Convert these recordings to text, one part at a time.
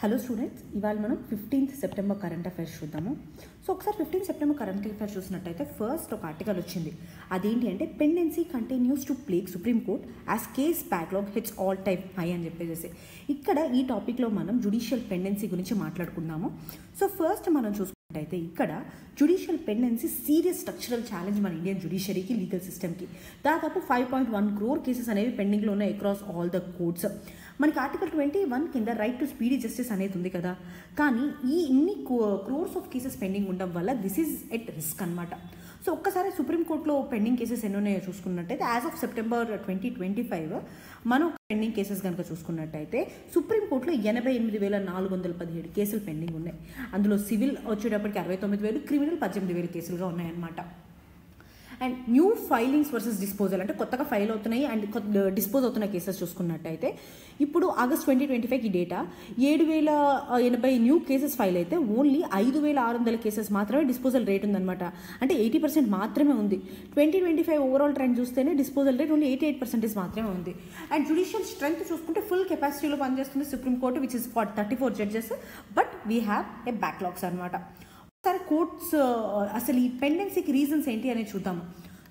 Hello students, ఇవాళ మనం 15th September current affairs చూద్దాము. సో ఒకసారి 15th సెప్టెంబర్ కరెంట్ అఫైర్స్ చూసినట్టయితే ఫస్ట్ ఒక ఆర్టికల్ వచ్చింది. అదేంటి అంటే pendency continues to plague supreme court as case backlog hits all time high అని చెప్పేసి ఇక్కడ ఈ టాపిక్లో మనం జుడిషియల్ పెండెన్సీ గురించి మాట్లాడుకుందాము. సో ఫస్ట్ మనం చూసుకున్నట్టయితే ఇక్కడ judicial pendency serious structural challenge మన ఇండియన్ జుడిషియరీకి, లీగల్ సిస్టమ్కి. దాదాపు 5.1 crore కేసెస్ అనేవి పెండింగ్లో ఉన్నాయి అక్రాస్ ఆల్ ద కోర్ట్స్. మనకి ఆర్టికల్ 21 కింద రైట్ టు స్పీడీ జస్టిస్ అనేది ఉంది కదా, కానీ ఈ ఇన్ని క్రోర్స్ ఆఫ్ కేసెస్ పెండింగ్ ఉండడం వల్ల దిస్ ఈజ్ ఎట్ రిస్క్ అనమాట. సో ఒక్కసారి సుప్రీంకోర్టులో పెండింగ్ కేసెస్ ఎన్ని ఉన్నాయో చూసుకున్నట్టయితే యాజ్ ఆఫ్ September 2025 మనం పెండింగ్ కేసెస్ కనుక చూసుకున్నట్టయితే సుప్రీంకోర్టులో 88,417 కేసులు పెండింగ్ ఉన్నాయి. అందులో సివిల్ వచ్చేటప్పటికి 69,000, క్రిమినల్ 18,000 కేసులుగా ఉన్నాయన్నమాట. And new filings versus disposal అంటే కొత్తగా ఫైల్ అవుతున్నాయి అండ్ డిస్పోజ్ అవుతున్న కేసెస్ చూసుకున్నట్టయితే ఇప్పుడు August 2025 data 7,080 new cases file అయితే ఓన్లీ 5,600 కేసెస్ మాత్రమే డిస్పోజల్ రేట్ ఉందన్నమాట. అంటే 80% మాత్రమే ఉంది. 2025 ఓవరాల్ ట్రెండ్ చూస్తేనే డిస్పోజల్ రేట్ ఓన్లీ 88% మాత్రమే ఉంది. అండ్ జుడిషియల్ స్ట్రెంత్ చూసుకుంటే ఫుల్ కెపాసిటీలో పనిచేస్తుంది supreme court, which is 34 judges, but we have a backlogs అనమాట. ఒకసారి కోర్ట్స్ అసలు ఈ పెండెన్సీకి రీజన్స్ ఏంటి అనేది చూద్దాము.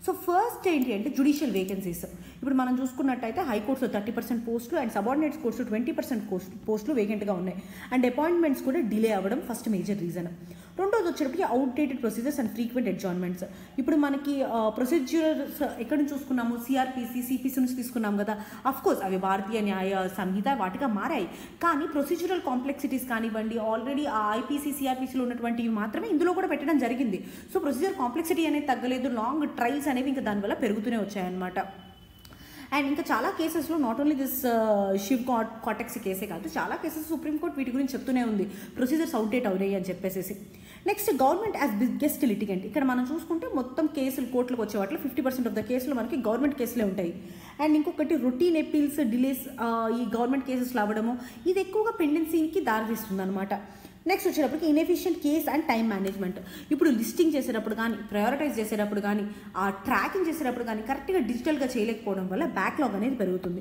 సో ఫస్ట్ ఏంటి అంటే జుడిషియల్ వేకెన్సీస్. ఇప్పుడు మనం చూసుకున్నట్టయితే హైకోర్ట్స్లో 30% పోస్టులు అండ్ సబార్డినేట్స్ కోర్ట్స్లో 20% పోస్టులు వేకెంట్గా ఉన్నాయి. అండ్ అపాయింట్మెంట్స్ కూడా డిలే అవ్వడం ఫస్ట్ మేజర్ రీజన్. రెండోది వచ్చేటప్పటికి అవుట్డేటెడ్ ప్రొసీజర్స్ అండ్ ఫ్రీక్వెంట్ అడ్జాయిన్మెంట్స్. ఇప్పుడు మనకి ప్రొసీజర్స్ ఎక్కడ నుంచి చూసుకున్నాము, సిఆర్పిసి, సిపిసి నుంచి తీసుకున్నాం కదా. అఫ్కోర్స్ అవి భారతీయ న్యాయ సంహిత వాటిగా మారాయి, కానీ ప్రొసీజరల్ కాంప్లెక్సిటీస్ కానివ్వండి, ఆల్రెడీ ఆ ఐపీసీ సిఆర్పిసిలో ఉన్నటువంటివి మాత్రమే ఇందులో కూడా పెట్టడం జరిగింది. సో ప్రొసీజర్ కాంప్లెక్సిటీ అనేది తగ్గలేదు, లాంగ్ ట్రయల్స్ అనేవి ఇంకా దానివల్ల పెరుగుతూనే వచ్చాయన్నమాట. అండ్ ఇంకా చాలా కేసెస్లో నాట్ ఓన్లీ దిస్ శివ్ కాటెక్స్ కేసే కాదు, చాలా కేసెస్ సుప్రీంకోర్టు వీటి గురించి చెప్తూనే ఉంది, ప్రొసీజర్స్ అవుట్డేట్ అవుతాయి అని చెప్పేసి. Next government as biggest litigant. ఇక్కడ మనం చూసుకుంటే మొత్తం కేసులు కోర్టులకు వచ్చే వాటిలో 50% ఆఫ్ ద కేసులు మనకి గవర్నమెంట్ కేసులే ఉంటాయి. అండ్ ఇంకొకటి రొటీన్ అపీల్స్ డిలేస్ ఈ గవర్నమెంట్ కేసెస్లో అవ్వడము, ఇది ఎక్కువగా పెండెన్సీకి దారితీస్తుంది అనమాట. నెక్స్ట్ వచ్చేటప్పటికి inefficient case and time management. ఇప్పుడు లిస్టింగ్ చేసేటప్పుడు కానీ, ప్రయారిటైజ్ చేసేటప్పుడు కానీ, ఆ ట్రాకింగ్ చేసేటప్పుడు కానీ కరెక్ట్గా డిజిటల్గా చేయలేకపోవడం వల్ల బ్యాక్లాగ్ అనేది పెరుగుతుంది.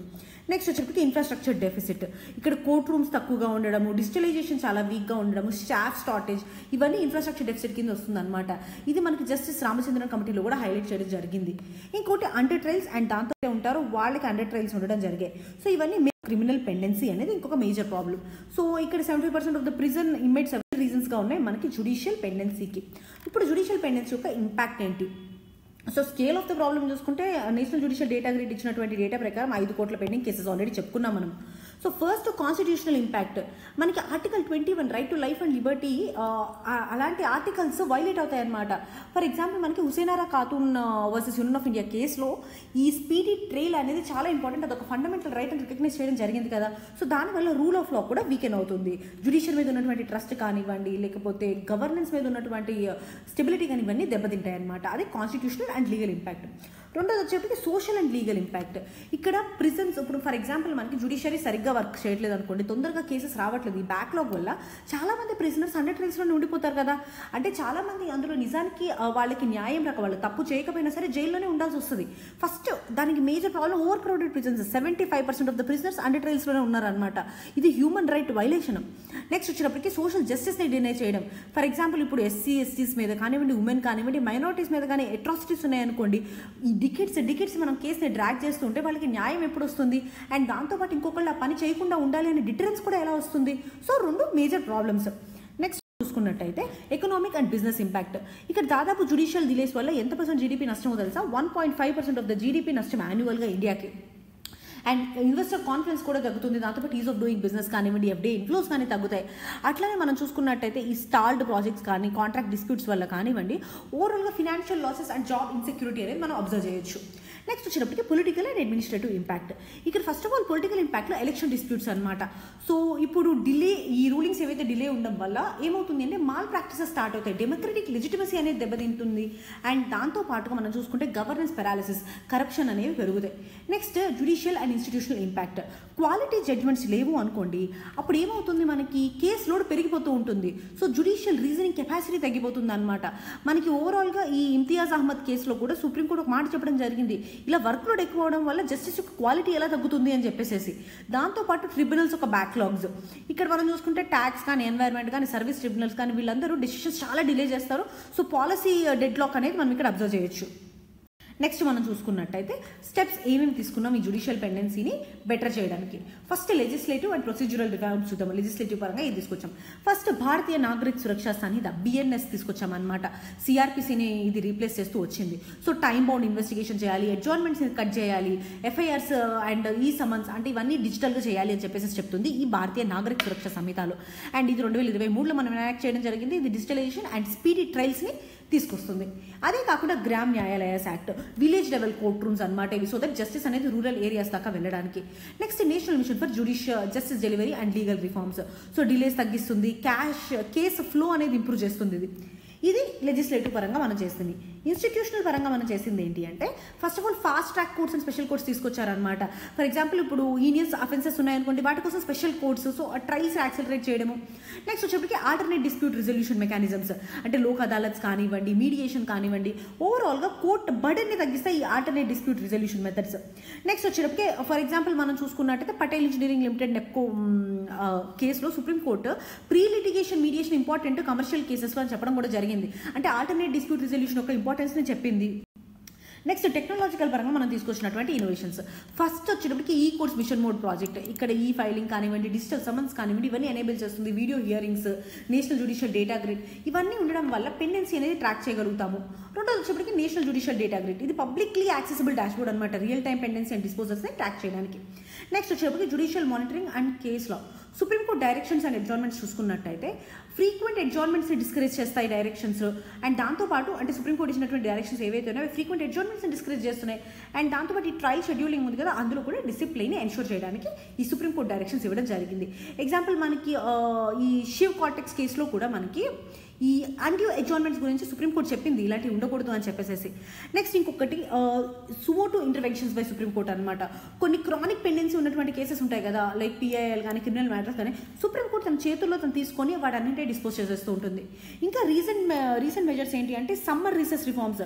నెక్స్ట్ వచ్చేటప్పటికి ఇన్ఫ్రాస్ట్రక్చర్ డెఫిసిట్. ఇక్కడ కోర్ట్ రూమ్స్ తక్కువగా ఉండడము, డిజిటలైజేషన్ చాలా వీక్గా ఉండడము, స్టాఫ్ షార్టేజ్, ఇవన్నీ ఇన్ఫ్రాస్ట్రక్చర్ డెఫిసిట్ కింద వస్తుంది అనమాట. ఇది మనకి జస్టిస్ రామచంద్రన్ కమిటీలో కూడా హైలైట్ చేయడం జరిగింది. ఇంకోటి అండర్ ట్రయల్స్ అండ్ దాంతో ఉంటారు వాళ్ళకి అండర్ ట్రయల్స్ ఉండడం జరిగాయి. సో ఇవన్నీ క్రిమినల్ పెండెన్సీ అనేది ఇంకొక మేజర్ ప్రాబ్లం. సో ఇక్కడ 70% ఆఫ్ ద ప్రిజన్ ఇన్మేట్స్ రీజన్స్గా ఉన్నాయి మనకి జుడిషియల్ పెండెన్సీకి. ఇప్పుడు జుడిషియల్ పెండెన్సీ యొక్క ఇంపాక్ట్ ఏంటి? So scale of the problem చూసుకుంటే నేషనల్ జుడిషియల్ డేటా గ్రిడ్ ఇచ్చినటువంటి డేటా ప్రకారం 5 కోట్ల పెండింగ్ కేసెస్ ఆల్రెడీ చెప్పుకున్నాం మనం. So first constitutional impact. మనకి article 21 right to life and liberty, అలాంటి ఆర్టికల్స్ వైలేట్ అవుతాయి అనమాట. ఫర్ ఎగ్జాంపుల్ మనకి Hussainara Khatoon versus Union of India కేసులో ఈ స్పీడీ ట్రయల్ అనేది చాలా ఇంపార్టెంట్, అదొక ఫండమెంటల్ రైట్ అని రికగ్నైజ్ చేయడం జరిగింది కదా. సో దానివల్ల రూల్ ఆఫ్ లా కూడా వీకెన్ అవుతుంది. జుడిషియల్ మీద ఉన్నటువంటి ట్రస్ట్ కానివ్వండి, లేకపోతే గవర్నెన్స్ మీద ఉన్నటువంటి స్టెబిలిటీ కానివ్వండి దెబ్బతింటాయి అనమాట. అదే కాన్స్టిట్యూషనల్ అండ్ లీగల్ ఇంపాక్ట్. రెండోది వచ్చేప్పటికి సోషల్ అండ్ లీగల్ ఇంపాక్ట్. ఇక్కడ ప్రిజన్స్, ఇప్పుడు ఫర్ ఎగ్జాంపుల్ మనకి జుడిషియరీ సరిగ్గా వర్క్ చేయట్లేదు అనుకోండి, తొందరగా కేసెస్ రావట్లేదు, ఈ బ్యాక్లాగ్ వల్ల చాలామంది ప్రిజనర్స్ అండర్ ట్రయల్స్లో ఉండిపోతారు కదా. అంటే చాలామంది అందులో నిజానికి వాళ్ళకి న్యాయం రాక, వాళ్ళు తప్పు చేయకపోయినా సరే జైల్లోనే ఉండాల్సి వస్తుంది. ఫస్ట్ దానికి major problem overcrowded prisons. 75% of the prisoners under ట్రయల్స్లోనే ఉన్నారనమాట. ఇది హ్యూమన్ రైట్ వైలేషన్. నెక్స్ట్ వచ్చినప్పటికీ సోషల్ జస్టిస్ని డినై చేయడం. ఫర్ ఎగ్జాంపుల్ ఇప్పుడు ఎస్సీ ఎస్టీస్ మీద కానివ్వండి, ఉమెన్ కానివ్వండి, మైనారిటీస్ మీద కానీ అట్రాసిటీస్ ఉన్నాయనుకోండి, ఈ డికెట్స్ మనం కేసుని డ్రాగ్ చేస్తుంటే వాళ్ళకి న్యాయం ఎప్పుడు వస్తుంది? అండ్ దాంతోపాటు ఇంకొకళ్ళు ఆ పని చేయకుండా ఉండాలి అనే డిటరెన్స్ కూడా ఎలా వస్తుంది? సో రెండు మేజర్ ప్రాబ్లమ్స్. నెక్స్ట్ చూసుకున్నట్టయితే ఎకనామిక్ అండ్ బిజినెస్ ఇంపాక్ట్. ఇక్కడ దాదాపు జుడిషియల్ డిలేస్ వల్ల ఎంత % జీడీపీ నష్టమో తెలుసా? 1.5% ఆఫ్ ద జీడీపీ నష్టం యాన్యువల్గా ఇండియాకి. అండ్ ఇన్వెస్టర్ కాన్ఫిడెన్స్ కూడా తగ్గుతుంది, దాంతోపాటు ఈజ్ ఆఫ్ డూయింగ్ బిజినెస్ కానివ్వండి, ఎఫ్డీఐ ఇన్ఫ్లోస్ కానీ తగ్గుతాయి. అట్లానే మనం చూసుకున్నట్టయితే ఈ స్టాల్డ్ ప్రాజెక్ట్స్ కానీ, కాంట్రాక్ట్ డిస్ప్యూట్స్ వల్ల కానివ్వండి, ఓవరాల్గా financial losses and job insecurity అనేది మనం అబ్జర్వ్ చేయొచ్చు. నెక్స్ట్ వచ్చేటప్పటికి పొలిటికల్ అండ్ అడ్మినిస్ట్రేటివ్ ఇంపాక్ట్. ఇక్కడ ఫస్ట్ ఆఫ్ ఆల్ పొలిటికల్ ఇంపాక్ట్లో ఎలక్షన్ డిస్ప్యూట్స్ అనమాట. సో ఇప్పుడు డిలే, ఈ రూలింగ్స్ ఏవైతే డిలే ఉండడం వల్ల ఏమవుతుంది అంటే మాల్ ప్రాక్టీసెస్ స్టార్ట్ అవుతాయి, డెమోక్రటిక్ లెజిటిమసీ అనేది దెబ్బతింటుంది. అండ్ దాంతో పాటుగా మనం చూసుకుంటే గవర్నెన్స్ పెరాలిసిస్, కరప్షన్ అనేవి పెరుగుతాయి. Next judicial and institutional impact. Quality judgements లేవు అనుకోండి, అప్పుడు ఏమవుతుంది, మనకి కేసు లోడ్ పెరిగిపోతూ ఉంటుంది. సో జుడిషియల్ రీజనింగ్ కెపాసిటీ తగ్గిపోతుంది అనమాట. మనకి ఓవరాల్గా ఈ ఇమ్తియాజ్ అహ్మద్ కేసులో కూడా సుప్రీంకోర్టు ఒక మాట చెప్పడం జరిగింది, ఇలా వర్క్ లోడ్ ఎక్కువ అవడం వల్ల జస్టిస్ యొక్క క్వాలిటీ ఎలా తగ్గుతుంది అని చెప్పేసి. దాంతోపాటు ట్రిబ్యునల్స్ ఒక బ్యాక్లాగ్స్, ఇక్కడ మనం చూసుకుంటే ట్యాక్స్ కానీ, ఎన్వైర్న్మెంట్ కానీ, సర్వీస్ ట్రిబ్యునల్స్ కానీ, వీళ్ళందరూ డెసిషన్స్ చాలా డిలే చేస్తారు. సో పాలసీ డెడ్ లాక్ అనేది మనం ఇక్కడ అబ్జర్వ్ చేయొచ్చు. నెక్స్ట్ మనం చూసుకున్నట్టయితే స్టెప్స్ ఏమేమి తీసుకున్నాం ఈ జ్యుడిషియల్ పెండెన్సీని బెటర్ చేయడానికి. First legislative and procedural reforms చూద్దాం. లెజిస్లేటివ్ పరంగా ఇది తీసుకొచ్చాం. ఫస్ట్ భారతీయ నాగరిక సురక్షా సంహిత BNS తీసుకొచ్చాం అనమాట. CRPCని ఇది రీప్లేస్ చేస్తూ వచ్చింది. సో టైం బౌండ్ ఇన్వెస్టిగేషన్ చేయాలి, అడ్జాయిన్మెంట్స్ని కట్ చేయాలి, FIRs అండ్ ఈ సమన్స్ అంటే ఇవన్నీ డిజిటల్గా చేయాలి అని చెప్పేసి చెప్తుంది ఈ భారతీయ నాగరిక సురక్షా సంహితలో. అండ్ ఇది 2023లో మనం ఎనాక్ట్ చేయడం జరిగింది. ఇది డిజిటలైజేషన్ అండ్ స్పీడీ ట్రయల్స్ని తీసుకొస్తుంది. అదే కాకుండా Gram Nyayalayas act, village level court rooms అనమాట ఇవి, సో దట్ జస్టిస్ అనేది రూరల్ ఏరియాస్ దాకా వెళ్ళడానికి. Next national mission for justice delivery and legal reforms, so delays తగ్గిస్తుంది, కేసు ఫ్లో అనేది ఇంప్రూవ్ చేస్తుంది. ఇది లెజిస్లేటివ్ పరంగా మనం చేస్తుంది. ఇన్స్టిట్యూషనల్ పరంగా మనం చేసింది ఏంటి అంటే first of all fast track courts and special courts తీసుకొచ్చారనమాట. ఫర్ ఎగ్జాంపుల్ ఇప్పుడు ఈనియస్ అఫెన్సెస్ ఉన్నాయనుకోండి, వాటి కోసం special courts, so trials accelerate చేయడము. నెక్స్ట్ వచ్చేప్పటికి ఆల్టర్నేట్ డిస్ప్యూట్ రిజల్యూషన్ మెకానిజమ్స్, అంటే లోక్ అదాలత్స్ కానివ్వండి, మీడియేషన్ కానివ్వండి, ఓవరాల్గా కోర్ట్ బర్డెన్ని తగ్గిస్తాయి ఈ alternate dispute resolution methods. Next వచ్చేటప్పటికి ఫర్ ఎగ్జాంపుల్ మనం చూసుకున్నట్టయితే పటేల్ ఇంజనీరింగ్ లిమిటెడ్ నెప్కో కేసులో supreme court pre litigation mediation important commercial కేసెస్లో అని చెప్పడం కూడా జరిగింది. అంటే ఆల్టర్నేట్ డిస్ప్యూట్ రిజల్యూషన్ యొక్క ఇంపార్టెన్స్ని చెప్పింది. నెక్స్ట్ టెక్నాలజికల్ పరంగా మనం తీసుకొచ్చినటువంటి ఇన్నోవేషన్స్. ఫస్ట్ వచ్చేటప్పటికి ఈ కోర్ట్స్ మిషన్ మోడ్ ప్రాజెక్ట్, ఇక్కడ ఈ ఫైలింగ్ కానివ్వండి, డిజిటల్ సమన్స్ కానివ్వండి, ఇవన్నీ ఎనేబుల్ చేస్తుంది. Video hearings, national judicial data grid, ఇవన్నీ ఉండడం వల్ల పెండెన్సీ అనేది ట్రాక్ చేయగలుగుతాము. రెండోది వచ్చేప్పటికి నేషనల్ జ్యుడిషియల్ డేటా గ్రిడ్, ఇది పబ్లిక్లీ యాక్సెసిబుల్ డాష్బోర్డ్ అనమాట, రియల్ టైం పెండెన్సీ అండ్ డిస్పోజల్స్ని ట్రాక్ చేయడానికి. నెక్స్ట్ వచ్చేటప్పటికి judicial monitoring and case law, supreme court directions and adjournments చూసుకున్నట్టయితే ఫ్రీక్వెంట్ అడ్జాయిన్మెంట్స్ని డిస్కరేజ్ చేస్తాయి డైరెక్షన్స్. అండ్ దాంతోపాటు అంటే సుప్రీంకోర్టు ఇచ్చినటువంటి డైరెక్షన్స్ ఏవైతే ఉన్నాయో ఫ్రీక్వెంట్ అడ్జాయిన్మెంట్స్ని డిస్కరేజ్ చేస్తున్నాయి. అండ్ దాంతోపాటు ఈ ట్రయల్ షెడ్యూలింగ్ ఉంది కదా, అందులో కూడా డిసిప్లిన్ ఎన్షూర్ చేయడానికి ఈ సుప్రీంకోర్టు డైరెక్షన్స్ ఇవ్వడం జరిగింది. ఎగ్జాంపుల్ మనకి ఈ షివ్ కార్టెక్స్ కేసులో కూడా మనకి ఈ అన్డ్యూ అడ్జాయిన్మెంట్స్ గురించి సుప్రీంకోర్టు చెప్పింది, ఇలాంటివి ఉండకూడదు అని చెప్పేసి. నెక్స్ట్ ఇంకొకటి సుమోటో ఇంటర్వెన్షన్స్ బై సుప్రీంకోర్టు అనమాట. కొన్ని క్రానిక్ పెండెన్సీ ఉన్నటువంటి కేసెస్ ఉంటాయి కదా, లైక్ PIL కానీ, క్రిమినల్ మ్యాటర్స్ కానీ, సుప్రీంకోర్టు తన చేతుల్లో తను తీసుకొని వాటన్నింటినీ డిస్పోజ్ చేసేస్తూ ఉంటుంది. ఇంకా రీసెంట్ మెజర్స్ ఏంటి అంటే summer recess reforms.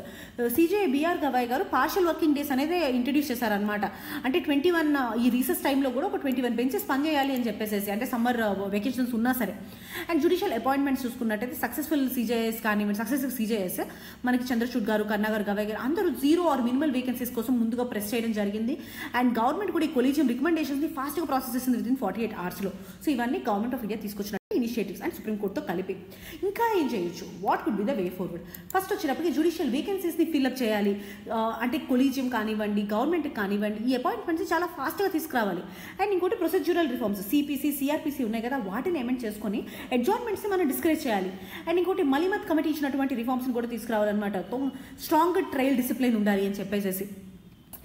CJI BR Gavai గారు పార్షియల్ వర్కింగ్ డేస్ అనేది ఇంట్రడ్యూస్ చేశారనమాట. అంటే 21 ఈ రీసెస్ టైంలో కూడా ఒక 21 బెంచెస్ పనిచేయాలి అని చెప్పేసి, అంటే సమ్మర్ వెకేషన్స్ ఉన్నా సరే. అండ్ జ్యుడిషియల్ అపాయింట్మెంట్స్ చూసుకున్నట్టయితే సక్సెస్ఫుల్ CJIs కానివ్వండి, సక్సెస్ఫుల్ CJIs మనకి చంద్రచూడ్ గారు, కన్నా గారు, గవాయ్ గారు అందరూ 0 ఆర్ మినిమల్ వేకెన్సీస్ కోసం ముందుగా ప్రెస్ చేయడం జరిగింది. అండ్ గవర్నమెంట్ కూడా ఈ కొలీజియం రికమెండేషన్స్ని ఫాస్ట్గా ప్రాసెస్ చేసింది వితిన్ 48 అవర్స్లో. సో ఇవన్నీ గవర్నమెంట్ ఆఫ్ ఇండియా తీసుకొచ్చిన ఇనిషియేటివ్స్ అండ్ సుప్రీంకోర్టుతో కలిపి. ఇంకా ఏం చేయొచ్చు, what could be the way forward? First వచ్చేటప్పటికి జ్యుడిషియల్ వేకెన్సీస్ని ఫిల్అప్ చేయాలి. అంటే కొలీజియం కానివ్వండి, గవర్నమెంట్కి కానివ్వండి, ఈ అపాయింట్మెంట్స్ చాలా ఫాస్ట్గా తీసుకురావాలి. అండ్ ఇంకోటి ప్రొసీజరల్ రిఫార్మ్స్, CPC, CRPC ఉన్నాయి కదా, వాటిని అమెండ్ చేసుకొని అడ్జాయిన్మెంట్స్ని మనం డిస్కరేజ్ చేయాలి. అండ్ ఇంకోటి మలిమత్ కమిటీ ఇచ్చినటువంటి రిఫార్మ్స్ని కూడా తీసుకురావాలన్నమాట. స్ట్రాంగ్ ట్రయల్ డిసిప్లిన్ ఉండాలి అని చెప్పేసి.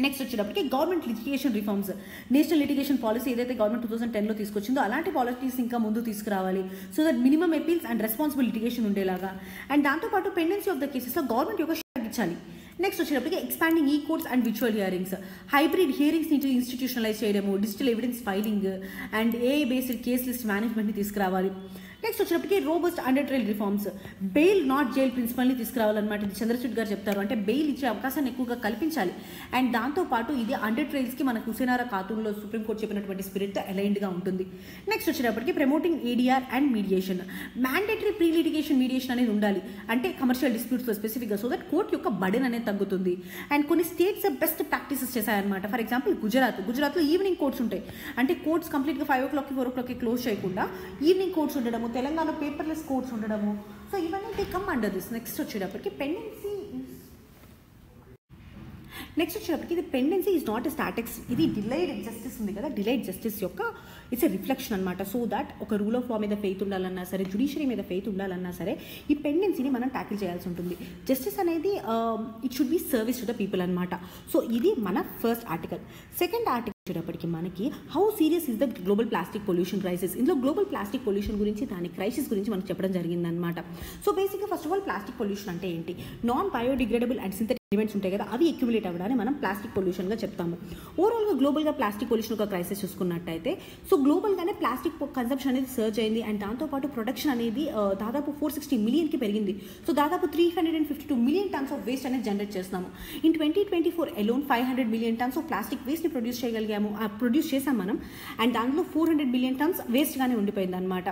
నెక్స్ట్ వచ్చేటప్పటికి government litigation reforms, national litigation policy ఏదైతే గవర్నమెంట్ 2010లో తీసుకొచ్చిందో అలాంటి పాలసీస్ ఇంకా ముందు తీసుకురావాలి. So that minimum appeals and responsible litigation ఉండేలాగా. అండ్ దాంతోపాటు పెండెన్సీ ఆఫ్ ద కేసెస్లో గవర్నమెంట్ యొక్క తగ్గించాలి. నెక్స్ట్ వచ్చేటప్పటికి ఎక్స్పాండింగ్ ఈ courts and virtual hearings, hybrid హియరింగ్స్ని ఇన్స్టిట్యూషనలైజ్ చేయడము, digital evidence filing and AI based case list మేనేజ్మెంట్ని తీసుకురావాలి. నెక్స్ట్ వచ్చేటప్పటికి robust under trial reforms, bail not jail ప్రిన్సిపల్ని తీసుకురావాలన్నమాట. ఇది చంద్రచూడ్ గారు చెప్తారు, అంటే బెయిల్ ఇచ్చే అవకాశాన్ని ఎక్కువగా కల్పించాలి. అండ్ దాంతోపాటు ఇది అండర్ ట్రయల్స్కి మనకు హుసేనారా ఖాతూన్లో సుప్రీంకోర్టు చెప్పినటువంటి స్పిరిట్తో అలైన్డ్గా ఉంటుంది. నెక్స్ట్ వచ్చేటప్పటికి promoting ADR and mediation, mandatory pre litigation mediation అనేది ఉండాలి, అంటే కమర్షియల్ డిస్ప్యూట్స్లో స్పెసిఫిక్గా, సో దట్ కోర్ట్ యొక్క బర్డెన్ అనేది తగ్గుతుంది. అండ్ కొన్ని స్టేట్స్ బెస్ట్ ప్రాక్టీసెస్ చేశాయన్నమాట. ఫర్ ఎగ్జాంపుల్ గుజరాత్లో ఈవినింగ్ కోర్ట్స్ ఉంటాయి, అంటే కోర్ట్స్ కంప్లీట్గా 5 o'clock 4 o'clock క్లోజ్ చేయకుండా ఈవినింగ్ కోర్ట్స్ ఉండడము, తెలంగాణ పేపర్లెస్ కోర్ట్స్ ఉండడము. సో ఇవన్నీ they come under this. Next వచ్చేటప్పటికి పెండెన్సీ ఇది pendency is not a statics, ఇది డిలైడ్ జస్టిస్ ఉంది కదా, డిలైడ్ జస్టిస్ యొక్క ఇట్స్ ఎ రిఫ్లెక్షన్ అనమాట. సో దాట్ ఒక రూల్ ఆఫ్ లా మీద ఫెయిత్ ఉండాలన్నా సరే, జ్యుడిషియరీ మీద ఫెయిత్ ఉండాలన్నా సరే, ఈ పెండెన్సీని మనం ట్యాకిల్ చేయాల్సి ఉంటుంది. జస్టిస్ అనేది it should be service to the people అనమాట. సో ఇది మన ఫస్ట్ ఆర్టికల్. సెకండ్ ఆర్టికల్ వచ్చేటప్పటికి మనకి how serious is the global plastic pollution crisis. ఇందులో గ్లోబల్ ప్లాస్టిక్ పొల్యూషన్ గురించి, దాని క్రైసిస్ గురించి మనకు చెప్పడం జరిగిందనమాట. సో బేసిక్గా first of all plastic pollution అంటే ఏంటి, non biodegradable and synthetic elements ఉంటాయి కదా, అవి అక్యుములేట్ అవ్వడాన్ని మనం ప్లాస్టిక్ పొల్యూషన్గా చెప్తాము. ఓవరాల్గా గ్లోబల్గా ప్లాస్టిక్ పొల్యూషన్ ఒక క్రైసిస్ చూసుకున్నట్టయితే, సో గ్లోబల్గానే ప్లాస్టిక్ కన్సంప్షన్ అనేది సర్జ్ అయింది. అండ్ దాంతోపాటు ప్రొడక్షన్ అనేది దాదాపు 460 మిలియన్కి పెరిగింది. సో దాదాపు 352 మిలియన్ టన్స్ ఆఫ్ వేస్ట్ అనేది జనరేట్ చేస్తున్నాము. In 2024 alone 500 million tons of plastic వేస్ట్ని ప్రొడ్యూస్ చేసాం మనం. అండ్ దాంట్లో 400 మిలియన్ టన్స్ వేస్ట్గానే ఉండిపోయింది అనమాట.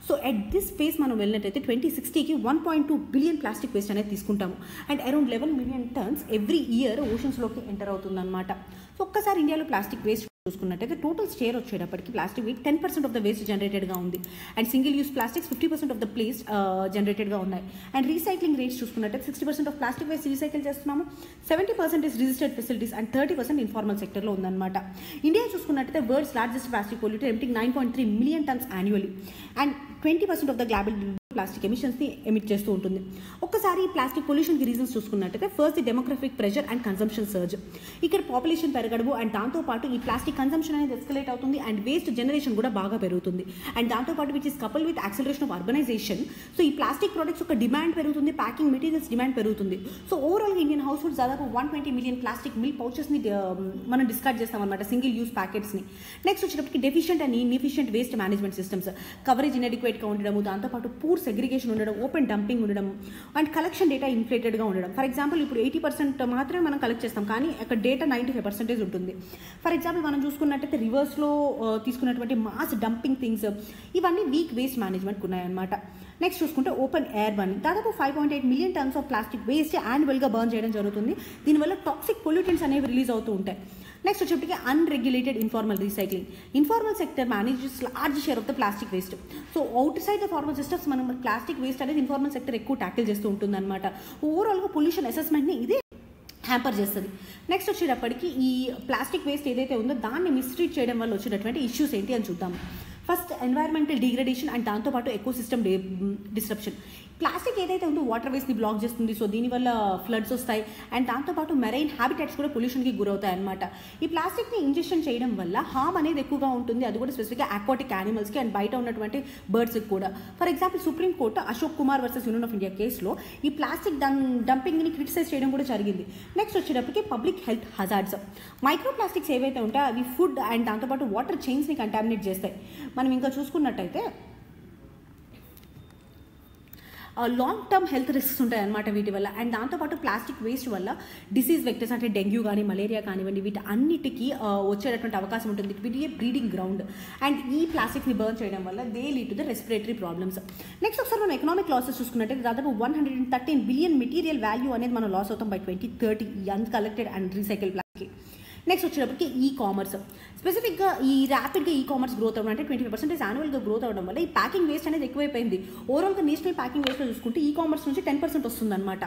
సో ఎట్ దిస్ స్పేస్ మనం వెళ్ళినట్టయితే 2060కి 1.2 బిలియన్ ప్లాస్టిక్ వేస్ట్ అనేది తీసుకుంటాము. And around 11 million tons every year ఓషన్స్లోకి ఎంటర్ అవుతుందన్నమాట. సో ఒక్కసారి ఇండియాలో ప్లాస్టిక్ వేస్ట్ చూసుకున్నట్టయితే టోటల్ షేర్ వచ్చేటప్పటికి plastic weight 10% of the waste జనరేటెడ్గా ఉంది. And single use plastics 50% of the place జనరేటెడ్గా ఉన్నాయి. అండ్ రీసైక్లింగ్ రేట్స్ చూసుకున్నట్టయితే 60% ఆఫ్ ప్లాస్టిక్ వేస్ట్ రీసైకిల్ చేస్తున్నాము, 70% is registered facilities and 30% informal సెక్టర్లో ఉందన్నమాట. ఇండియా చూసుకున్నట్టయితే world's largest plastic polluter, emitting 9.3 million tons annually. And 20% of the global plastic ఎమిషన్స్ని emit చేస్తూ ఉంటుంది. ఒక్కసారి ఈ ప్లాస్టిక్ పొల్యూషన్కి రీజన్స్ చూసుకున్నట్టయితే first the demographic pressure and consumption surge. ఇక్కడ పాపులేషన్ పెరగడము అండ్ దాంతోపాటు ఈ ప్లాస్టిక్ కన్సంప్షన్ అనేది ఎస్కలేట్ అవుతుంది అండ్ వేస్ట్ జనరేషన్ కూడా బాగా పెరుగుతుంది. అండ్ దాంతోపాటు which is couple with acceleration of urbanisation. So ఈ ప్లాస్టిక్ ప్రొడక్ట్స్ యొక్క డిమాండ్ పెరుగుతుంది, ప్యాకింగ్ మెటీరియల్స్ డిమాండ్ పెరుగుతుంది. సో ఓవరాల్గా ఇండియన్ హౌస్ హోల్డ్స్ దాదాపు 120 మిలియన్ ప్లాస్టిక్ మిల్క్ పౌచెస్ని మనం డిస్కార్డ్ చేస్తాం అనమాట, సింగిల్ యూస్ ప్యాకెట్స్ని. నెక్స్ట్ వచ్చేటప్పటికి deficient and inefficient waste management systems, coverage ఇన్ఎడిక్వేట్గా ఉండడము, దాంతోపాటు పూర్ సెగ్రిగేషన్ ఉండడం, ఓపెన్ డంపింగ్ ఉండడం అండ్ కలెక్షన్ డేటా ఇన్ఫ్లేటెడ్గా ఉండడం. ఫర్ ఎగ్జాంపుల్ ఇప్పుడు 80% మాత్రమే మనం కలెక్ట్ చేస్తాం, కానీ అక్కడ డేటా 95% ఉంటుంది. ఫర్ ఎగ్జాంపుల్ మనం చూసుకున్నట్టయితే రివర్స్లో తీసుకున్నటువంటి మాస్ డంపింగ్ థింగ్స్, ఇవన్నీ వీక్ వేస్ట్ మేనేజ్మెంట్కి ఉన్నాయన్నమాట. నెక్స్ట్ చూసుకుంటే ఓపెన్ ఎయిర్ బర్నింగ్, దాదాపు 5.8 million tons of plastic waste యాన్యువల్గా బర్న్ చేయడం జరుగుతుంది. దీనివల్ల టాక్సిక్ పొల్యూటెంట్స్ అనేవి రిలీజ్ అవుతూ ఉంటాయి. నెక్స్ట్ వచ్చేప్పటికి unregulated informal recycling. Informal sector manages large share of the plastic waste. So out side the formal systems మనం ప్లాస్టిక్ వేస్ట్ అనేది ఇన్ఫార్మల్ సెక్టర్ ఎక్కువ ట్యాకిల్ చేస్తూ ఉంటుంది అనమాట. ఓవరాల్గా పొల్యూషన్ అసెస్మెంట్ని ఇదే హ్యాంపర్ చేస్తుంది. నెక్స్ట్ వచ్చేటప్పటికి ఈ ప్లాస్టిక్ వేస్ట్ ఏదైతే ఉందో దాన్ని మిస్ట్రీట్ చేయడం వల్ల వచ్చేటటువంటి ఇష్యూస్ ఏంటి అని చూద్దాం. ఫస్ట్ ఎన్వైర్మెంటల్ డిగ్రేడేషన్ అండ్ దాంతోపాటు ఎకోసిస్టమ్ డిస్రప్షన్. ప్లాస్టిక్ ఏదైతే ఉందో వాటర్ వేస్ట్ని బ్లాక్ చేస్తుంది. సో దీనివల్ల ఫ్లడ్స్ వస్తాయి అండ్ దాంతోపాటు మెరైన్ హ్యాబిటాట్స్ కూడా పొల్యూషన్కి గురవుతాయి అనమాట. ఈ ప్లాస్టిక్ని ఇంజెక్షన్ చేయడం వల్ల హార్మ్ అనేది ఎక్కువగా ఉంటుంది, అది కూడా స్పెసిఫిక్గా అక్వాటిక్ యానిమల్స్కి అండ్ బయట ఉన్నటువంటి బర్డ్స్కి కూడా. For example supreme court Ashok Kumar versus Union of India కేసులో ఈ ప్లాస్టిక్ డంపింగ్ని క్రిటిసైజ్ చేయడం కూడా జరిగింది. నెక్స్ట్ వచ్చేటప్పటికి public health hazards. Micro plastics ఏవైతే ఉంటాయో అవి ఫుడ్ అండ్ దాంతోపాటు వాటర్ చైన్స్ని కంటామినేట్ చేస్తాయి. మనం ఇంకా చూసుకున్నట్టయితే లాంగ్ టర్మ్ హెల్త్ రిస్క్స్ ఉంటాయి అన్నమాట వీటి వల్ల. అండ్ దాంతోపాటు ప్లాస్టిక్ వేస్ట్ వల్ల డిసీజ్ వెక్టర్స్ అంటే డెంగ్యూ కానీ మలేరియా కానివ్వండి వీటి అన్నిటికీ వచ్చేటటువంటి అవకాశం ఉంటుంది. It will be A breeding ground. And ఈ ప్లాస్టిక్ని బర్న్ చేయడం వల్ల they lead to the respiratory problems. Next ఒకసారి మనం ఎకనామిక్ లాసెస్ చూసుకున్నట్టయితే దాదాపు 113 బిలియన్ మెటీరియల్ వాల్యూ అనేది మనం లాస్ అవుతాం బై 2030 ఈ uncollected and recycle plastic. Next వచ్చేటప్పటికి ఈ కామర్స్. స్పెసిఫిక్గా ఈ ర్యాపిడ్గా ఈ కామర్స్ గ్రోత్ అవ్వడం అంటే 25% యాన్యువల్గా గ్రోత్ అవ్వడం వల్ల ఈ ప్యాకింగ్ వేస్ట్ అనేది ఎక్కువైపోయింది. ఓవరాల్గా నేషనల్ ప్యాకింగ్ వేస్ట్లో చూసుకుంటే ఈ కామర్స్ నుంచి 10% వస్తుందన్నమాట.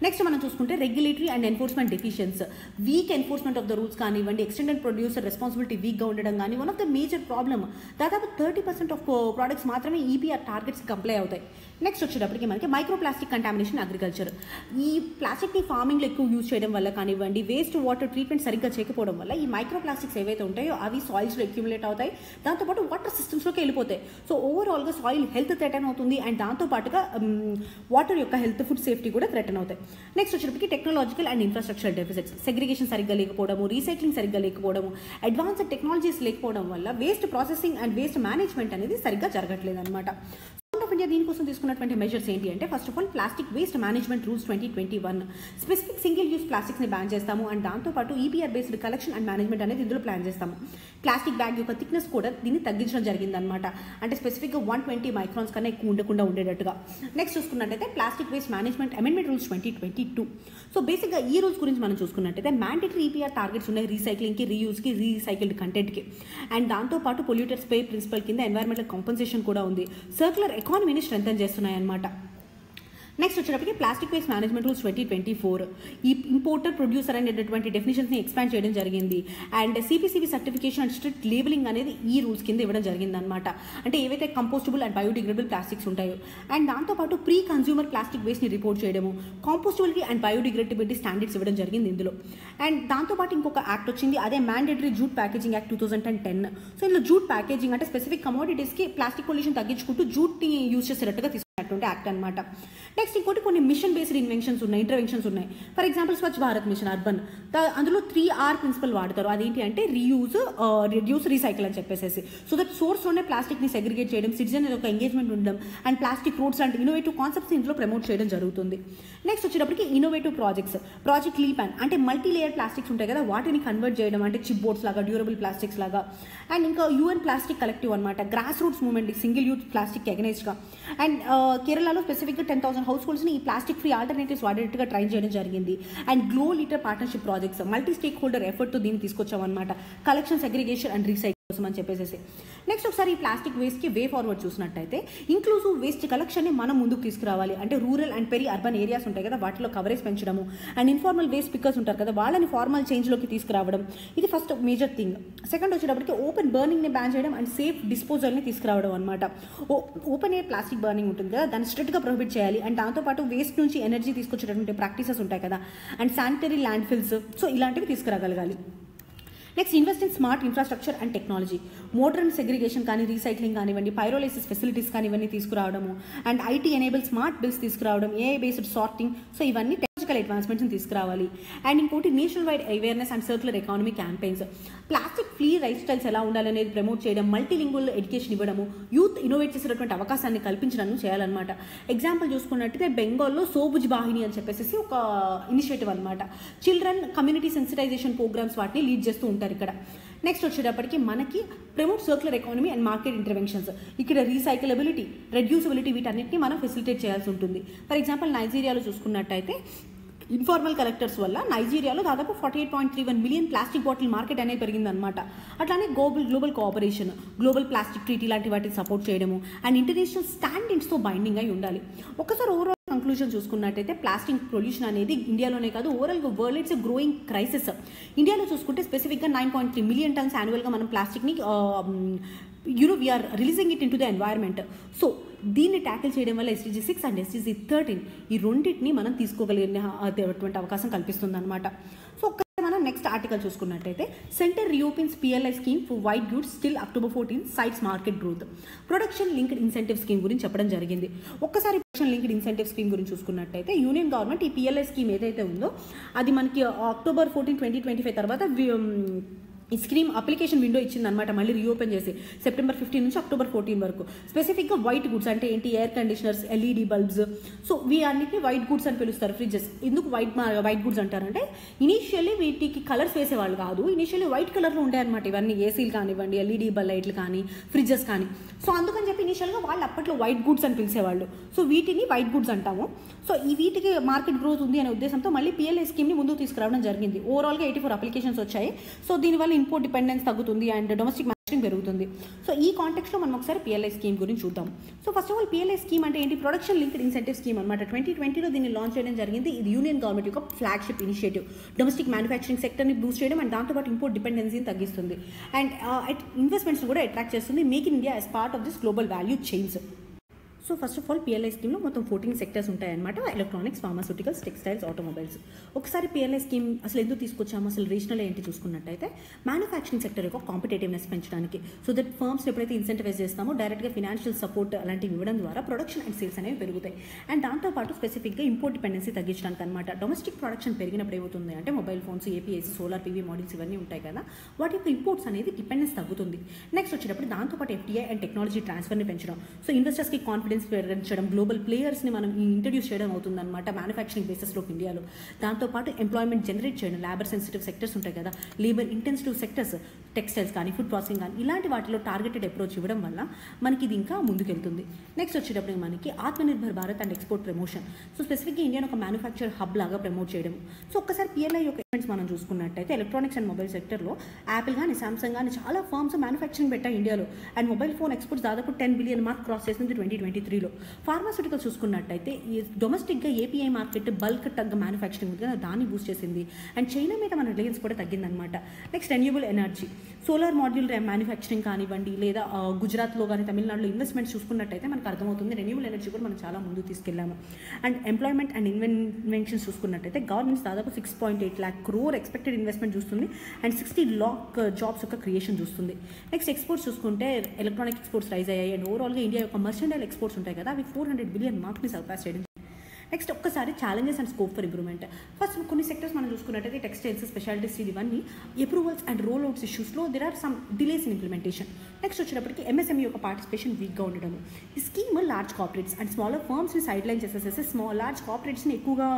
నెక్స్ట్ మనం చూసుకుంటే regulatory and enforcement deficiency, week enforcement of the rules కానివ్వండి, ఎక్స్టెండెడ్ ప్రొడ్యూసర్ రెస్పాన్సిబిలిటీ వీక్గా ఉండడం కానీ one of the major problem. దాదాపు 30% ఆఫ్ ప్రోడక్ట్స్ మాత్రమే ఈపీఆర్ టార్గెట్స్కి అప్లై అవుతాయి. నెక్స్ట్ వచ్చేటప్పటికి మనకి మైక్రో ప్లాస్టిక్ కంటామినేషన్ అగ్రికల్చర్. ఈ ప్లాస్టిక్ని ఫార్మింగ్లో ఎక్కువ యూజ్ చేయడం వల్ల కానివ్వండి, వేస్ట్ వాటర్ ట్రీట్మెంట్ సరిగ్గా చేయకపోవడం వల్ల ఈ మైక్రో ప్లాస్టిక్స్ ఏవైతే ఉంటాయో అవి సాయిల్స్లో అక్యుములేట్ అవుతాయి, దాంతోపాటు వాటర్ సిస్టమ్స్లోకి వెళ్ళిపోతాయి. సో ఓవరాల్గా సాయిల్ హెల్త్ థ్రెటన్ అవుతుంది అండ్ దాంతోపాటుగా వాటర్ యొక్క హెల్త్, ఫుడ్ సేఫ్టీ కూడా థ్రెటన్ అవుతాయి. నెక్స్ట్ వచ్చేటప్పటికి technological and infrastructure deficits. Segregation సరిగ్గా లేకపోవడము, రీసైక్లింగ్ సరిగ్గా లేకపోవడము, అడ్వాన్స్డ్ టెక్నాలజీస్ లేకపోవడం వల్ల waste processing and waste management అనేది సరిగ్గా జరగట్లేదు అనమాట. ఆఫ్ ఇండియా దీనికోసం తీసుకున్నటువంటి మెజర్స్ ఏంటి అంటే first of all plastic waste management rules 2021 specific single use ప్లాస్టిక్స్ని బ్యాన్ చేస్తాము అండ్ దాంతోపాటు EPR based collection and management అనేది ఇందులో ప్లాన్ చేస్తాము. ప్లాస్టిక్ బ్యాగ్ యొక్క థిక్నెస్ కూడా దీన్ని తగ్గించడం జరిగిందనమాట. అంటే స్పెసిఫిక్గా 120 మైక్రాన్స్ కన్నా ఎక్కువ ఉండకుండా ఉండేటట్టుగా. నెక్స్ట్ చూసుకున్నట్టయితే plastic waste management amendment rules 2022. So బేసిక్గా ఈ రూల్స్ గురించి మనం చూసుకున్నట్టయితే మ్యాండేటరీ ఈపీఆర్ టార్గెట్స్ ఉన్నాయి రీసైక్లింగ్కి, రీయూస్కి, రీసైకిల్డ్ కంటెంట్కి. అండ్ దాంతోపాటు పొల్యూటర్స్ పే ప్రిన్సిపల్ కింద ఎన్వైర్మెంటల్ కాంపెన్సేషన్ కూడా ఉంది. సర్క్యులర్ ఎకానమీని స్ట్రెంథెన్ చేస్తున్నాయన్నమాట. నెక్స్ట్ వచ్చేటప్పటికి ప్లాస్టిక్ వేస్ట్ మేనేజ్మెంట్ రూల్స్ 2024 ఈ ఇంపోర్టర్, ప్రొడ్యూసర్ అనేటటువంటి డెఫినేషన్స్ని ఎక్స్పాండ్ చేయడం జరిగింది. And CPCB certification and strict labelling అనేది ఈ రూల్స్ కింద ఇవ్వడం జరిగిందనమాట. అంటే ఏవైతే కంపోస్టబుల్ అండ్ బయోడిగ్రేడబుల్ ప్లాస్టిక్స్ ఉంటాయో అండ్ దాంతోపాటు ప్రీ కన్స్యూమర్ ప్లాస్టిక్ వేస్ట్ని రిపోర్ట్ చేయడము, కాంపోస్టబిలిటీ అండ్ బయోడిగ్రేడబిలిటీ స్టాండర్డ్స్ ఇవ్వడం జరిగింది ఇందులో. అండ్ దాంతోపాటు ఇంకొక యాక్ట్ వచ్చింది, అదే mandatory jute packaging act 2010. So ఇందులో జూట్ ప్యాకేజింగ్ అంటే స్పెసిఫిక్ కమోడిటీస్కి ప్లాస్టిక్ పొల్యూషన్ తగ్గించుకుంటూ జూట్ని యూజ్ చేసేటట్టుగా తీసుకున్నటువంటి యాక్ట్ అనమాట. నెక్స్ట్ ఇంకోటి కొన్ని మిషన్ బేస్డ్ ఇంటర్వెన్షన్స్ ఉన్నాయి. For example Swachh Bharat machine urban, అందులో 3R ప్రిన్సిపల్ వాడతారు. అదేంటి అంటే రీయూజ్, రిడ్యూస్, రీసైకిల్ అని చెప్పేసి. సో దట్ సోర్స్లోనే ప్లాస్టిక్ని సెగ్రిగేట్ చేయడం, సిటిజన్ ఒక ఎంగేజ్మెంట్ ఉండడం అండ్ ప్లాస్టిక్ రూట్స్ లాంటి ఇన్నోవేటివ్ కాన్సెప్ట్స్ ఇందులో ప్రమోట్ చేయడం జరుగుతుంది. నెక్స్ట్ వచ్చేటప్పటికి ఇన్నోవేటివ్ ప్రాజెక్ట్ లీపాన్ అంటే మల్టీ లేయర్ ప్లాస్టిక్స్ ఉంటాయి కదా, వాటిని కన్వర్ట్ చేయడం అంటే చిప్ బోర్డ్స్ లాగా, డ్యూరబుల్ ప్లాస్టిక్స్ లాగా. అండ్ ఇంకా UN ప్లాస్టిక్ కలెక్టివ్ అనమాట, grass roots movement single use plastic అగెనెస్ట్గా. అండ్ కేరళలో స్పెసిఫిక్గా 10,000 హౌస్ హోల్డ్స్ని ఈ ప్లాస్టిక్ ఫ్రీ ఆల్టర్నేటివ్స్ వాడేట్టుగా ట్రైన్ చేయడం జరిగింది. And GloLitter partnership projects, multi stake holder ఎఫర్ట్తో దీన్ని తీసుకొచ్చామన్నమాట, కలెక్షన్, సెగ్రిగేషన్ అండ్ రీసైకిల్ కోసం అని చెప్పేసి. నెక్స్ట్ ఒకసారి ఈ ప్లాస్టిక్ వేస్ట్కి వే ఫార్వర్డ్ చూసినట్టయితే ఇంక్లూజివ్ వేస్ట్ కలెక్షన్ని మనం ముందుకు తీసుకురావాలి. అంటే rural and peri urban areas ఉంటాయి కదా, వాటిలో కవరేజ్ పెంచడము. అండ్ ఇన్ఫార్మల్ వేస్ట్ పికర్స్ ఉంటారు కదా, వాళ్ళని ఫార్మల్ చేంజ్లోకి తీసుకురావడం, ఇది ఫస్ట్ మేజర్ థింగ్. సెకండ్ వచ్చేటప్పటికి ఓపెన్ బర్నింగ్ని బ్యాన్ చేయడం అండ్ సేఫ్ డిస్పోజల్ని తీసుకురావడం అనమాట. ఓపెన్ ఎయిర్ ప్లాస్టిక్ బర్నింగ్ ఉంటుంది కదా, దాన్ని స్ట్రిక్ట్గా ప్రొహిబిట్ చేయాలి. అండ్ దాంతోపాటు వేస్ట్ నుంచి ఎనర్జీ తీసుకొచ్చేటటువంటి ప్రాక్టీసెస్ ఉంటాయి కదా, and sanitary land fills, so ఇలాంటివి తీసుకురాగలగాలి. Next invest in smart infrastructure and technology, modern segregation కానీ, రీసైక్లింగ్ కానివ్వండి, పైరోలైసిస్ ఫెసిలిటీస్ కానీ, ఇవన్నీ తీసుకురావడము. And IT enable smart bills తీసుకురావడం, AI బేస్డ్ సార్టింగ్, సో ఇవన్నీ టెక్నాలజికల్ అడ్వాన్స్మెంట్స్ని తీసుకురావాలి. అండ్ ఇంకోటి national wide awareness and circular economy campaigns, plastic free life styles ఎలా ఉండాలనేది ప్రమోట్ చేయడం, మల్టీలింగ్వల్ ఎడ్యుకేషన్ ఇవ్వడము, యూత్ ఇన్నోవేట్ చేసేటటువంటి అవకాశాన్ని కల్పించడం చేయాలన్నమాట. ఎగ్జాంపుల్ చూసుకున్నట్టయితే బెంగాల్లో సోబుజ్ బాహిని అని చెప్పేసి ఒక ఇనిషియేటివ్ అనమాట, చిల్డ్రన్ కమ్యూనిటీ సెన్సిటైజేషన్ ప్రోగ్రామ్స్ వాటిని లీడ్ చేస్తూ ఉంటారు ఇక్కడ. నెక్స్ట్ వచ్చేటప్పటికి మనకి promote circular economy and market interventions, ఇక్కడ రీసైకిలబిలిటీ, రెడ్యూసబిలిటీ వీటన్నిటిని మనం ఫెసిలిటేట్ చేయాల్సి ఉంటుంది. ఫర్ ఎగ్జాంపుల్ నైజీరియాలో చూసుకున్నట్టయితే ఇన్ఫార్మల్ కలెక్టర్స్ వల్ల నైజీరియాలో దాదాపు 48.31 మిలియన్ ప్లాస్టిక్ బాటిల్ మార్కెట్ అనేది పెరిగిందనమాట. అట్లానే global cooperation, global plastic treaty లాంటి వాటిని సపోర్ట్ చేయడము అండ్ ఇంటర్నేషనల్ స్టాండర్డ్స్తో బైండింగ్ అయి ఉండాలి. ఒకసారి ఓవరాల్ కంక్లూజన్ చూసుకున్నట్టయితే ప్లాస్టిక్ పొల్యూషన్ అనేది ఇండియాలోనే కాదు ఓవరాల్గా వరల్డ్ ఇట్స్ గ్రోయింగ్ క్రైసిస్. ఇండియాలో చూసుకుంటే స్పెసిఫిక్గా 9.3 మిలియన్ టన్స్ యాన్యువల్గా మనం ప్లాస్టిక్ని we're releasing it into the environment. So దీన్ని ట్యాకిల్ చేయడం వల్ల SDG 6 అండ్ SDG 13 ఈ రెండింటిని మనం తీసుకోగలిగినటువంటి అవకాశం కల్పిస్తుంది అనమాట. సో మనం నెక్స్ట్ ఆర్టికల్ చూసుకున్నట్టయితే centre reopens PLI scheme for white goods still October 14 cites market growth, production linked incentive scheme గురించి చెప్పడం జరిగింది. ఒక్కసారి ప్రొడక్షన్ లింక్డ్ ఇన్సెంటివ్ స్కీమ్ గురించి చూసుకున్నట్టయితే యూనియన్ గవర్నమెంట్ ఈ PLI స్కీమ్ ఏదైతే ఉందో అది మనకి అక్టోబర్ 14, 2025 తర్వాత ఈ స్కీమ్ అప్లికేషన్ విండో ఇచ్చిందనమాట, మళ్ళీ రీఓపెన్ చేసి సెప్టెంబర్ 15 నుంచి అక్టోబర్ 14 వరకు. స్పెసిఫిక్గా వైట్ గుడ్స్ అంటే ఏంటి, air conditioners, LED bulbs, so వీటన్నిటిని వైట్ గుడ్స్ అని పిలుస్తారు. ఫ్రిడ్జెస్ ఎందుకు వైట్ గుడ్స్ అంటారంటే ఇనీషియల్లీ వీటికి కలర్స్ వేసేవాళ్ళు కాదు, ఇనీషియల్లీ వైట్ కలర్లో ఉంటాయన్నమాట ఇవన్నీ, ఏసీలు కానివ్వండి, LED లైట్లు కానీ, ఫ్రిడ్జెస్ కానీ. సో అందుకని చెప్పి ఇనీషియల్గా వాళ్ళు అప్పట్లో వైట్ గుడ్స్ అని పిలిచేవాళ్ళు. సో వీటిని వైట్ గుడ్స్ అంటాము. సో ఈ వీటికి మార్కెట్ గ్రోత్ ఉంది అనే ఉద్దేశంతో మళ్ళీ PLI స్కీమ్ని ముందుకు తీసుకురావడం జరిగింది. ఓవరాల్గా 84 అప్లికేషన్స్ వచ్చాయి. సో దీనివల్ల ఇంపోర్ట్ డిపెండెన్స్ తగ్గుతుంది అండ్ డొమెస్టిక్ మ్యానుఫ్యాక్చరింగ్ పెరుగుతుంది. సో ఈ కాంటెక్స్లో మనం ఒకసారి PLI స్కీమ్ గురించి చూద్దాం. So first of all PLI scheme అంటే ఏంటి, ప్రొడక్షన్ లింక్డ్ ఇన్సెంటివ్ స్కీమ్ అనమాట. 2020లో దీన్ని లాంచ్ చేయడం జరిగింది. ఇది యూనియన్ గవర్నమెంట్ యొక్క ఫ్లాగ్షిప్ ఇనిషియేటివ్, డొమెస్టిక్ మ్యానుఫ్యాక్చరింగ్ సెక్టర్ని బూస్ట్ చేయడం అండ్ దాంతోపాటు ఇంపోర్ట్ డిపెండెన్సీని తగ్గిస్తుంది అండ్ ఇన్వెస్ట్మెంట్స్ కూడా అట్రాక్ట్ చేస్తుంది, make in India as part of this global value chains. So first of all PLI స్కీమ్లో మొత్తం 14 సెక్టర్స్ ఉంటాయన్నమాట, ఎలక్ట్రానిక్స్, ఫార్మాస్యూటికల్స్, టెక్స్టైల్స్, ఆటోమొబైల్స్. ఒకసారి PLI స్కీమ్ అసలు ఎందుకు తీసుకొచ్చాము, అసలు రీజనల్ ఏంటి చూసుకున్నట్టయితే మ్యానుఫ్యాక్చరింగ్ సెక్టర్ యొక్క కాంపిటేటివ్నెస్ పెంచడానికి. సో దట్ ఫర్మ్స్ ఎప్పుడైతే ఇన్సెంటివైజ్ చేస్తామో డైరెక్ట్గా ఫినాన్షియల్ సపోర్ట్ అలాంటివి ఇవ్వడం ద్వారా ప్రొడక్షన్ అండ్ సేల్స్ అనేవి పెరుగుతాయి. అండ్ దాంతోపాటు స్పెసిఫిక్గా ఇంపోర్ట్ డిపెండెన్సీ తగ్గించడానికి అనమాట. డొమెస్టిక్ ప్రొడక్షన్ పెరిగినప్పుడు ఏమవుతుంది అంటే mobile phones, APIs, solar PV models ఇవన్నీ ఉంటాయి కదా, వాటి యొక్క ఇంపోర్ట్స్ అనేది డిపెండెన్స్ తగ్గుతుంది. నెక్స్ట్ వచ్చేటప్పుడు దాంతోపాటు FDI అండ్ టెక్నాలజీ ట్రాన్స్ఫర్ని పెంచడం, సో ఇన్వెస్టర్స్కి కాన్ఫిడెన్స్ పెంచడం, గ్లోబల్ ప్లేయర్స్ని మనం ఇంట్రడ్యూస్ చేయడం అవుతుందన్నమాట మ్యానుఫ్యాక్చరింగ్ బేసెస్లోకి ఇండియాలో. దాంతోపాటు ఎంప్లాయ్మెంట్ జనరేట్ చేయడం, లేబర్ సెన్సిటివ్ సెక్టర్స్ ఉంటాయి కదా, లేబర్ ఇంటెన్సివ్ సెక్టర్స్, టెక్స్టైల్స్ కానీ, ఫుడ్ ప్రాసెసింగ్ కానీ, ఇలాంటి వాటిలో టార్గెటెడ్ అప్రోచ్ ఇవ్వడం వల్ల మనకి ఇది ఇంకా ముందుకెళ్తుంది. నెక్స్ట్ వచ్చేటప్పుడు మనకి Atmanirbhar Bharat and export promotion, so స్పెసిఫిక్గా ఇండియాను ఒక మ్యానుఫ్యాక్చర్ హబ్ లాగా ప్రమోట్ చేయడం. సో ఒక్కసారి PLI యొక్క ఈవెంట్స్ మనం చూసుకున్నట్టయితే ఎలక్ట్రానిక్స్ అండ్ మొబైల్ సెక్టర్లో యాపిల్ కానీ, సామ్సంగ్ కానీ చాలా ఫర్మ్స్ మ్యానుఫ్యాక్చరింగ్ పెట్టాయి ఇండియాలో. అండ్ మొబైల్ ఫోన్ ఎక్స్పోర్ట్స్ దాదాపు 10 బిలియన్ మార్క్ క్రాస్ చేసింది 2023లో. ఫార్మాస్యూటికల్ చూసుకున్నట్టయితే ఈ డొమెస్టిక్గా API market bulk tug manufacturing ఉంది కదా, దాన్ని బూస్ట్ చేసింది. అండ్ చైనా మీద మన రిలయన్స్ కూడా తగ్గిందనమాట. Next renewable energy, solar module manufacturing కానివ్వండి, లేదా గుజరాత్లో కానీ, తమిళనాడులో ఇన్వెస్ట్మెంట్స్ చూసుకున్నట్టయితే మనకు అర్థమవుతుంది రెన్యూబుల్ ఎనర్జీ కూడా మనం చాలా ముందు తీసుకెళ్ళాము. అండ్ ఎంప్లాయ్మెంట్ అండ్ ఇన్వెన్షన్స్ చూసుకున్నట్టయితే గవర్నమెంట్స్ దాదాపు 6.8 lakh crore ఎక్స్పెక్టెడ్ ఇన్వెస్ట్మెంట్ చూస్తుంది అండ్ 60 lakh జాబ్స్ యొక్క క్రియేషన్ చూస్తుంది. నెక్స్ట్ ఎక్స్పోర్ట్స్ చూసుకుంటే ఎలక్ట్రానిక్ ఎక్స్పోర్ట్స్ రైజ్ అయ్యాయి అండ్ ఓవరాల్గా ఇండియా యొక్క మర్చెంటైల్ ఎక్స్పోర్ట్స్ ఉంటాయి కదా, అవి 400 బిలియన్ మార్క్ని సర్పాస్ చేయడం. నెక్స్ట్ ఒక్కసారి challenges and scope for improvement. First కొన్ని సెక్టర్స్ మనం చూసుకున్నట్టయితే టెక్స్టైల్స్, స్పెషాలిటీ స్టీల్, ఇవన్నీ అప్రూవల్స్ అండ్ రోల్ అవుట్స్ ఇష్యూస్లో there are some delays in implementation. Next వచ్చేటప్పటికి ఎంఎస్ఎంఈ యొక్క పార్టిసిపేషన్ వీక్గా ఉండడము. ఈ scheme large corporates and smaller ఫర్మ్స్ని సైడ్ లైన్ చేసేసేసి లార్జ్ కార్పొరేట్స్ని ఎక్కువగా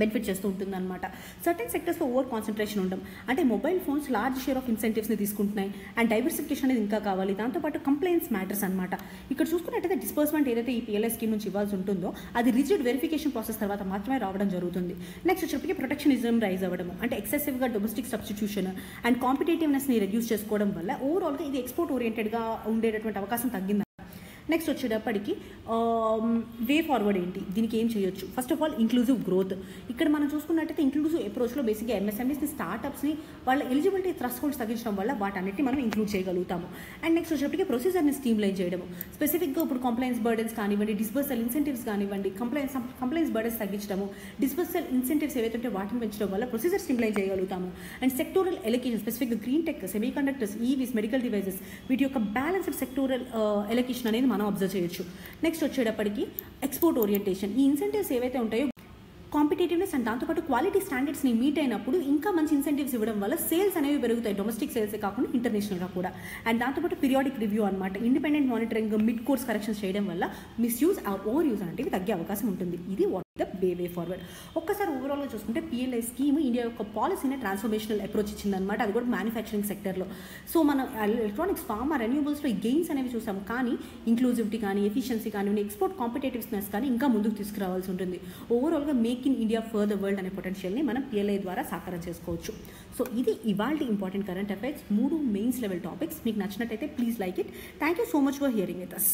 బెనిఫిట్ చేస్తూ ఉంటుందన్నమాట. సర్టెన్ సెక్టర్స్లో ఓవర్ కాన్సన్ట్రేషన్ ఉండడం, అంటే mobile phones large share of ఇన్సెంటివ్స్ని తీసుకుంటున్నాయి అండ్ డైవర్సిఫికేషన్ అనేది ఇంకా కావాలి. దాంతోపాటు కంప్లైన్స్ మ్యాటర్స్ అనమాట. ఇక్కడ చూసుకున్నట్టయితే డిస్బర్స్మెంట్ ఏదైతే ఈ పిఎల్ఐ స్కీమ్ నుంచి ఇవ్వాల్సి ఉంటుందో అది రిజిడ్ వెరిఫికేషన్ ప్రాసెస్ తర్వాత మాత్రమే రావడం జరుగుతుంది. నెక్స్ట్ వచ్చేప్పటికి ప్రొటెక్షనిజం రైజ్ అవ్వడం, అంటే ఎక్సెసివ్గా డొమెస్టిక్ సబ్స్టిట్యూషన్ అండ్ కాంపిటేటివ్నెస్ని రెడ్యూస్ చేసుకోవడం వల్ల ఓవరాల్గా ఇది ఎక్స్పోర్ట్ ఓరియంటెడ్గా ఉండేటటువంటి అవకాశం తగ్గింది. నెక్స్ట్ వచ్చేటప్పటికి వే ఫార్వర్డ్ ఏంటి, దీనికి ఏం చేయొచ్చు? First of all inclusive growth. ఇక్కడ మనం చూసుకున్నట్టయితే ఇంక్లూజివ్ అప్రోచ్లో బేసిక్గా ఎంఎస్ఎంఈస్ని, స్టార్టప్స్ని వాళ్ళ ఎలిజిబిలిటీ థ్రెష్ హోల్డ్స్ తగ్గించడం వల్ల వాటన్నిటిని మనం ఇంక్లూడ్ చేయగలుగుతాము. అండ్ నెక్స్ట్ వచ్చేటప్పటికి ప్రొసీజర్ని స్ట్రీమ్లైన్ చేయడము, స్పెసిఫిక్గా ఇప్పుడు కంప్లైన్స్ బర్డెన్స్ కానివ్వండి, డిస్బర్సల్ ఇన్సెంటివ్స్ కానివ్వండి, కంప్లైన్స్ బర్డెన్స్ తగ్గించడము, డిస్బర్సల్ ఇన్సెంటివ్స్ ఏవైతే వాటిని పెంచడం వల్ల ప్రొసీజర్ స్ట్రీమ్లైన్ చేయగలుగుతాము. అండ్ సెక్టోరల్ ఎలొకేషన్, స్పెసిఫిక్గా green tech, semi conductors, EVs, medical devices, వీటి యొక్క బ్యాలెన్స్డ్ సెక్టోరల్ ఎలొకేషన్ అనేది మనం అబ్జర్వ్ చేయొచ్చు. నెక్స్ట్ వచ్చేటప్పటికి ఎక్స్పోర్ట్ ఓరియంటేషన్. ఈ ఇన్సెంటివ్స్ ఏవైతే ఉంటాయో కాంపిటేటివ్నెస్ అండ్ దాంతోపాటు క్వాలిటీ స్టాండర్డ్స్ని మీట్ అయినప్పుడు ఇంకా మంచి ఇన్సెంటివ్స్ ఇవ్వడం వల్ల సేల్స్ అనేవి పెరుగుతాయి, డొమెస్టిక్ సేల్సే కాకుండా ఇంటర్నేషనల్గా కూడా. అండ్ దాంతోపాటు పీరియాడిక్ రివ్యూ అనమాట, independent monitoring, mid course corrections చేయడం వల్ల మిస్యూజ్ ఓవర్ యూజ్ అనేవి తగ్గే అవకాశం ఉంటుంది. ఇది వాట్ ద వే ఫార్వర్డ్. ఒక్కసారి ఓవరాల్గా చూసుకుంటే పిఎల్ఐ స్కీమ్ ఇండియా యొక్క పాలసీని ట్రాన్స్ఫర్మేషనల్ అప్రోచ్ ఇచ్చిందనమాట, అది కూడా మ్యానుఫ్యాక్చరింగ్ సెక్టర్లో. సో మనం ఎలక్ట్రానిక్స్, ఫార్మా, రెన్యూబుల్స్లో ఈ గెయిన్స్ అనేవి చూసాం, కానీ ఇంక్లూజివిటీ కానీ, ఎఫిషియన్సీ కానీ, ఎక్స్పోర్ట్ కాంపిటేటివ్నెస్ కానీ ఇంకా ముందుకు తీసుకురావాల్సి ఉంటుంది. ఓవరాల్గా make in India for the world అనే పొటెన్షియల్ని మనం పిఎల్ఐ ద్వారా సాకారం చేసుకోవచ్చు. సో ఇది ఇవాల్టి important current affairs, 3 mains level topics. మీకు నచ్చినట్టయితే please like it. Thank you so much for hearing with us.